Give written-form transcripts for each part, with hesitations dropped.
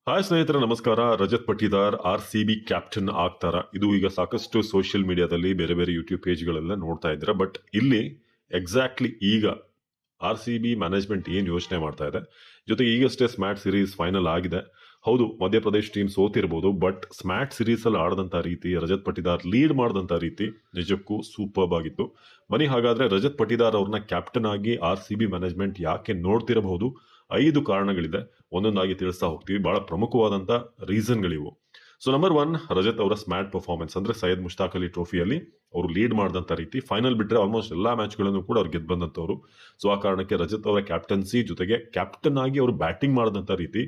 Hi ಸ್ನೇಹಿತರೆ, ನಮಸ್ಕಾರ. Rajat Patidar RCB captain ಆಗ್ತಾರ? ಇದು ಈಗ ಸಾಕಷ್ಟು ಸೋಷಿಯಲ್ ಮೀಡಿಯಾದಲ್ಲಿ ಬೇರೆ ಬೇರೆ ಯೂಟ್ಯೂಬ್ ಪೇಜ್ಗಳೆಲ್ಲ ನೋಡ್ತಾ ಇದ್ದಾರೆ. ಬಟ್ ಇಲ್ಲಿ ಎಕ್ಸಾಕ್ಟ್ಲಿ ಈಗ RCB ಮ್ಯಾನೇಜ್ಮೆಂಟ್ ಏನ್ ಯೋಚನೆ ಮಾಡ್ತಾ ಇದೆ, ಜೊತೆಗೆ ಈಗಷ್ಟೇ ಸ್ಮ್ಯಾಟ್ ಸೀರೀಸ್ ಫೈನಲ್ ಆಗಿದೆ. ಹೌದು, ಮಧ್ಯಪ್ರದೇಶ್ ಟೀಮ್ ಸೋತಿರ್ಬೋದು, ಬಟ್ ಸ್ಮ್ಯಾಟ್ ಸೀರೀಸ್ ಅಲ್ಲಿ ಆಡದಂತ ರೀತಿ, ರಜತ್ ಪಟಿದಾರ್ ಲೀಡ್ ಮಾಡದಂತ ರೀತಿ ನಿಜಕ್ಕೂ ಸೂಪರ್ಬ್ ಆಗಿತ್ತು. ಬನ್ನಿ ಹಾಗಾದ್ರೆ ರಜತ್ ಪಟಿದಾರ್ ಅವ್ರನ್ನ ಕ್ಯಾಪ್ಟನ್ ಆಗಿ RCB ಮ್ಯಾನೇಜ್ಮೆಂಟ್ ಯಾಕೆ ನೋಡ್ತಿರಬಹುದು? 5 ಕಾರಣಗಳಿದೆ, ಒಂದೊಂದಾಗಿ ತಿಳಿಸ್ತಾ ಹೋಗ್ತೀವಿ. ಬಹಳ ಪ್ರಮುಖವಾದಂತ ರೀಸನ್ಗಳಿವು. ಸೊ ನಂಬರ್ 1, ರಜತ್ ಅವರ ಸ್ಮ್ಯಾಟ್ ಪರ್ಫಾರ್ಮೆನ್ಸ್, ಅಂದ್ರೆ ಸೈಯದ್ ಮುಷ್ತಾಕ್ ಅಲಿ ಟ್ರೋಫಿಯಲ್ಲಿ ಅವರು ಲೀಡ್ ಮಾಡಿದಂತ ರೀತಿ. ಫೈನಲ್ ಬಿಟ್ರೆ ಆಲ್ಮೋಸ್ಟ್ ಎಲ್ಲಾ ಮ್ಯಾಚ್ಗಳನ್ನು ಕೂಡ ಅವ್ರು ಗೆದ್ದು ಬಂದಂತವ್ರು. ಸೊ ಆ ಕಾರಣಕ್ಕೆ ರಜತ್ ಅವರ ಕ್ಯಾಪ್ಟನ್ಸಿ ಜೊತೆಗೆ ಕ್ಯಾಪ್ಟನ್ ಆಗಿ ಅವರು ಬ್ಯಾಟಿಂಗ್ ಮಾಡಿದಂತ ರೀತಿ,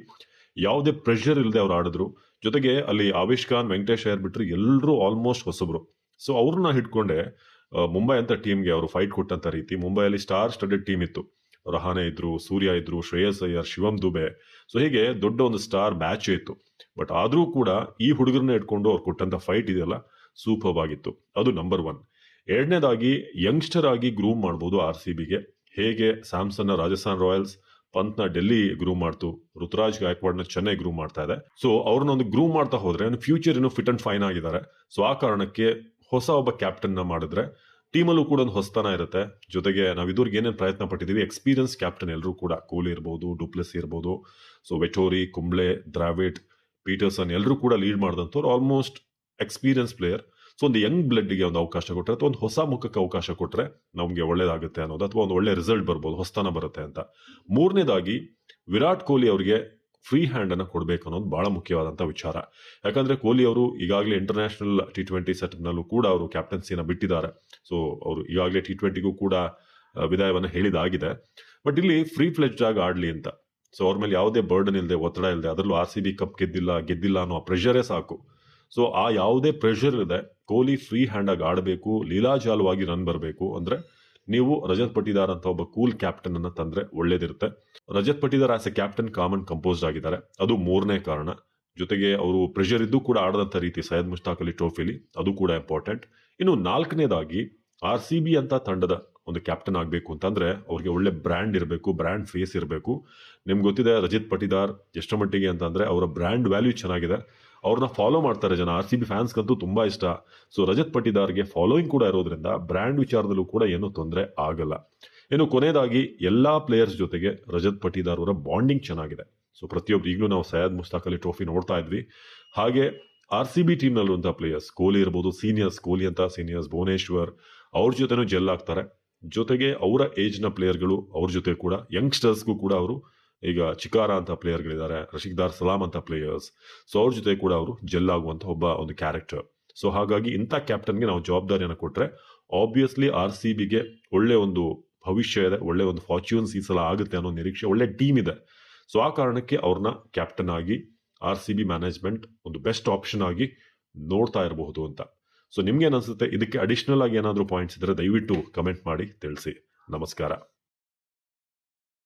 ಯಾವುದೇ ಪ್ರೆಷರ್ ಇಲ್ಲದೆ ಅವ್ರು ಆಡಿದ್ರು. ಜೊತೆಗೆ ಅಲ್ಲಿ ಆವೇಶ್ ಖಾನ್, ವೆಂಕಟೇಶ್ ಅಯ್ಯರ್ ಬಿಟ್ರೆ ಎಲ್ಲರೂ ಆಲ್ಮೋಸ್ಟ್ ಹೊಸಬ್ರು. ಸೊ ಅವ್ರನ್ನ ಹಿಡ್ಕೊಂಡೆ ಮುಂಬೈ ಅಂತ ಟೀಮ್ಗೆ ಅವರು ಫೈಟ್ ಕೊಟ್ಟಂತ ರೀತಿ. ಮುಂಬೈಯಲ್ಲಿ ಸ್ಟಾರ್ ಸ್ಟಡೆಡ್ ಟೀಮ್ ಇತ್ತು. ರಹಾನೆ ಇದ್ರು, ಸೂರ್ಯ ಇದ್ರು, ಶ್ರೇಯಸ್ ಅಯ್ಯರ್, ಶಿವಮ್ ದುಬೆ. ಸೊ ಹೀಗೆ ದೊಡ್ಡ ಒಂದು ಸ್ಟಾರ್ ಬ್ಯಾಚ್ ಇತ್ತು. ಬಟ್ ಆದ್ರೂ ಕೂಡ ಈ ಹುಡುಗರನ್ನ ಇಟ್ಕೊಂಡು ಅವ್ರು ಕೊಟ್ಟಂತ ಫೈಟ್ ಇದೆಯಲ್ಲ, ಸೂಪರ್ಬ್ ಆಗಿತ್ತು. ಅದು ನಂಬರ್ 1. ಎರಡನೇದಾಗಿ, ಯಂಗ್ಸ್ಟರ್ ಆಗಿ ಗ್ರೂಮ್ ಮಾಡ್ಬೋದು RCBಗೆ. ಹೇಗೆ ಸ್ಯಾಮ್ಸನ್ ನ ರಾಜಸ್ಥಾನ್ ರಾಯಲ್ಸ್, ಪಂತ್ ನ ಡೆಲ್ಲಿ ಗ್ರೂಮ್ ಮಾಡ್ತು, ಋತುರಾಜ್ ಗಾಯಕ್ವಾಡ್ ನ ಚೆನ್ನೈ ಗ್ರೂಮ್ ಮಾಡ್ತಾ ಇದೆ. ಸೊ ಅವ್ರನ್ನ ಒಂದು ಗ್ರೂಮ್ ಮಾಡ್ತಾ ಹೋದ್ರೆ ಫ್ಯೂಚರ್ ಇನ್ನು ಫಿಟ್ ಅಂಡ್ ಫೈನ್ ಆಗಿದ್ದಾರೆ. ಸೊ ಆ ಕಾರಣಕ್ಕೆ ಹೊಸ ಒಬ್ಬ ಕ್ಯಾಪ್ಟನ್ ನ ಮಾಡಿದ್ರೆ ಟೀಮಲ್ಲೂ ಕೂಡ ಒಂದು ಹೊಸತನ ಇರುತ್ತೆ. ಜೊತೆಗೆ ನಾವು ಇದುವರೆಗೆ ಏನೇನು ಪ್ರಯತ್ನ ಪಟ್ಟಿದ್ದೀವಿ, ಎಕ್ಸ್ಪೀರಿಯನ್ಸ್ ಕ್ಯಾಪ್ಟನ್ ಎಲ್ಲರೂ ಕೂಡ, ಕೊಹ್ಲಿ ಇರ್ಬೋದು, ಡುಪ್ಲೆಸ್ ಇರ್ಬೋದು, so Vettori, Kumble, Dravid, Pietersen ಎಲ್ಲರೂ ಕೂಡ ಲೀಡ್ ಮಾಡಿದಂಥವ್ರು ಆಲ್ಮೋಸ್ಟ್ ಎಕ್ಸ್ಪೀರಿಯನ್ಸ್ ಪ್ಲೇಯರ್. ಸೊ ಒಂದು ಯಂಗ್ ಬ್ಲಡ್ಗೆ ಒಂದು ಅವಕಾಶ ಕೊಟ್ಟರೆ ಅಥವಾ ಒಂದು ಹೊಸ ಮುಖಕ್ಕೆ ಅವಕಾಶ ಕೊಟ್ಟರೆ ನಮಗೆ ಒಳ್ಳೇದಾಗುತ್ತೆ ಅನ್ನೋದು, ಅಥವಾ ಒಂದು ಒಳ್ಳೆ ರಿಸಲ್ಟ್ ಬರ್ಬೋದು, ಹೊಸತನ ಬರುತ್ತೆ ಅಂತ. ಮೂರನೇದಾಗಿ, ವಿರಾಟ್ ಕೊಹ್ಲಿ ಅವರಿಗೆ ಫ್ರೀ ಹ್ಯಾಂಡ್ ಅನ್ನ ಕೊಡಬೇಕು ಅನ್ನೋದು ಬಹಳ ಮುಖ್ಯವಾದಂತ ವಿಚಾರ. ಯಾಕಂದ್ರೆ ಕೊಹ್ಲಿ ಅವರು ಈಗಾಗಲೇ ಇಂಟರ್ನ್ಯಾಷನಲ್ T20 ಸೆಟಪ್ ನಲ್ಲೂ ಕೂಡ ಅವರು ಕ್ಯಾಪ್ಟನ್ಸಿನ ಬಿಟ್ಟಿದ್ದಾರೆ. ಸೊ ಅವರು ಈಗಾಗಲೇ T20ಗೂ ಕೂಡ ವಿದಾಯವನ್ನ ಹೇಳಿದಾಗಿದೆ. ಬಟ್ ಇಲ್ಲಿ ಫ್ರೀ ಫ್ಲೆಡ್ಜ್ ಆಗಿ ಆಡ್ಲಿ ಅಂತ. ಸೊ ಅವ್ರ ಮೇಲೆ ಯಾವುದೇ ಬರ್ಡನ್ ಇಲ್ಲದೆ, ಒತ್ತಡ ಇಲ್ಲದೆ, ಅದರಲ್ಲೂ RCB ಕಪ್ ಗೆದ್ದಿಲ್ಲ ಅನ್ನೋ ಪ್ರೆಷರೇ ಸಾಕು. ಸೊ ಆ ಯಾವುದೇ ಪ್ರೆಷರ್ ಇದೆ, ಕೊಹ್ಲಿ ಫ್ರೀ ಹ್ಯಾಂಡ್ ಆಗಿ ಆಡಬೇಕು, ಲೀಲಾಜಾಲವಾಗಿ ರನ್ ಬರಬೇಕು ಅಂದ್ರೆ ನೀವು ರಜತ್ ಪಟಿದಾರ್ ಅಂತ ಒಬ್ಬ ಕೂಲ್ ಕ್ಯಾಪ್ಟನ್ ಅನ್ನ ತಂದ್ರೆ ಒಳ್ಳೇದಿರುತ್ತೆ. Rajat Patidar as a captain calm and composed ಆಗಿದ್ದಾರೆ, ಅದು 3ನೇ ಕಾರಣ. ಜೊತೆಗೆ ಅವರು ಪ್ರೆಷರ್ ಇದ್ದು ಕೂಡ ಆಡದಂತ ರೀತಿ ಸೈಯದ್ ಮುಷ್ತಾಕ್ ಅಲಿ ಟ್ರೋಫಿಲಿ, ಅದು ಕೂಡ ಇಂಪಾರ್ಟೆಂಟ್. ಇನ್ನು 4ನೇದಾಗಿ, RCB ಅಂತ ತಂಡದ ಒಂದು ಕ್ಯಾಪ್ಟನ್ ಆಗಬೇಕು ಅಂತಂದ್ರೆ ಅವ್ರಿಗೆ ಒಳ್ಳೆ ಬ್ರ್ಯಾಂಡ್ ಇರಬೇಕು, ಬ್ರ್ಯಾಂಡ್ ಫೇಸ್ ಇರಬೇಕು. ನಿಮ್ಗೆ ಗೊತ್ತಿದೆ ರಜತ್ ಪಟಿದಾರ್ ಎಷ್ಟು ಮಟ್ಟಿಗೆ ಅಂತಂದ್ರೆ ಅವರ ಬ್ರ್ಯಾಂಡ್ ವ್ಯಾಲ್ಯೂ ಚೆನ್ನಾಗಿದೆ. ಅವ್ರನ್ನ ಫಾಲೋ ಮಾಡ್ತಾರೆ ಜನ, RCB ಫ್ಯಾನ್ಸ್ಗಂತೂ ತುಂಬಾ ಇಷ್ಟ. ಸೊ ರಜತ್ ಪಟಿದಾರ್ಗೆ ಫಾಲೋಯಿಂಗ್ ಕೂಡ ಇರೋದ್ರಿಂದ ಬ್ರ್ಯಾಂಡ್ ವಿಚಾರದಲ್ಲೂ ಕೂಡ ಏನೂ ತೊಂದರೆ ಆಗಲ್ಲ. ಇನ್ನು ಕೊನೆಯದಾಗಿ, ಎಲ್ಲಾ ಪ್ಲೇಯರ್ಸ್ ಜೊತೆಗೆ ರಜತ್ ಪಟಿದಾರ್ ಅವರ ಬಾಂಡಿಂಗ್ ಚೆನ್ನಾಗಿದೆ. ಸೊ ಪ್ರತಿಯೊಬ್ರು, ಈಗಲೂ ನಾವು ಸೈಯದ್ ಮುಷ್ತಾಕ್ ಅಲಿ ಟ್ರೋಫಿ ನೋಡ್ತಾ ಇದ್ವಿ. ಹಾಗೆ RCB ಟೀಮ್ ನಲ್ಲಿರುವಂತಹ ಪ್ಲೇಯರ್ಸ್, ಕೊಹ್ಲಿ ಇರ್ಬೋದು, ಸೀನಿಯರ್ಸ್, ಕೊಹ್ಲಿ ಅಂತ ಸೀನಿಯರ್ಸ್, ಭುವನೇಶ್ವರ್, ಅವ್ರ ಜೊತೆನೂ ಜೆಲ್ ಆಗ್ತಾರೆ. ಜೊತೆಗೆ ಅವರ ಏಜ್ ನ ಪ್ಲೇಯರ್ಗಳು ಅವ್ರ ಜೊತೆ ಕೂಡ, ಯಂಗ್ಸ್ಟರ್ಸ್ಗೂ ಕೂಡ ಅವರು, ಈಗ ಚಿಕಾರ ಅಂತ ಪ್ಲೇಯರ್ಗಳಿದ್ದಾರೆ, ರಶೀಕ್ದಾರ್ ಸಲಾಂ ಅಂತ ಪ್ಲೇಯರ್ಸ್, ಸೊ ಅವ್ರ ಜೊತೆ ಕೂಡ ಅವರು ಜೆಲ್ ಆಗುವಂತ ಒಂದು ಕ್ಯಾರೆಕ್ಟರ್. ಸೊ ಹಾಗಾಗಿ ಇಂಥ ಕ್ಯಾಪ್ಟನ್ಗೆ ನಾವು ಜವಾಬ್ದಾರಿಯನ್ನು ಕೊಟ್ರೆ ಆಬ್ವಿಯಸ್ಲಿ RCBಗೆ ಒಳ್ಳೆ ಒಂದು ಭವಿಷ್ಯ ಇದೆ, ಒಳ್ಳೆ ಒಂದು ಫಾರ್ಚ್ಯೂನ್ಸ್ ಈ ಸಲ ಆಗುತ್ತೆ ಅನ್ನೋ ನಿರೀಕ್ಷೆ, ಒಳ್ಳೆ ಟೀಮ್ ಇದೆ. ಸೊ ಆ ಕಾರಣಕ್ಕೆ ಅವ್ರನ್ನ ಕ್ಯಾಪ್ಟನ್ ಆಗಿ RCB ಮ್ಯಾನೇಜ್ಮೆಂಟ್ ಒಂದು ಬೆಸ್ಟ್ ಆಪ್ಷನ್ ಆಗಿ ನೋಡ್ತಾ ಇರಬಹುದು ಅಂತ. ಸೊ ನಿಮ್ಗೆ ಅನ್ಸುತ್ತೆ? ಇದಕ್ಕೆ ಅಡಿಷನಲ್ ಆಗಿ ಏನಾದರೂ ಪಾಯಿಂಟ್ಸ್ ಇದ್ರೆ ದಯವಿಟ್ಟು ಕಮೆಂಟ್ ಮಾಡಿ ತಿಳಿಸಿ. ನಮಸ್ಕಾರ.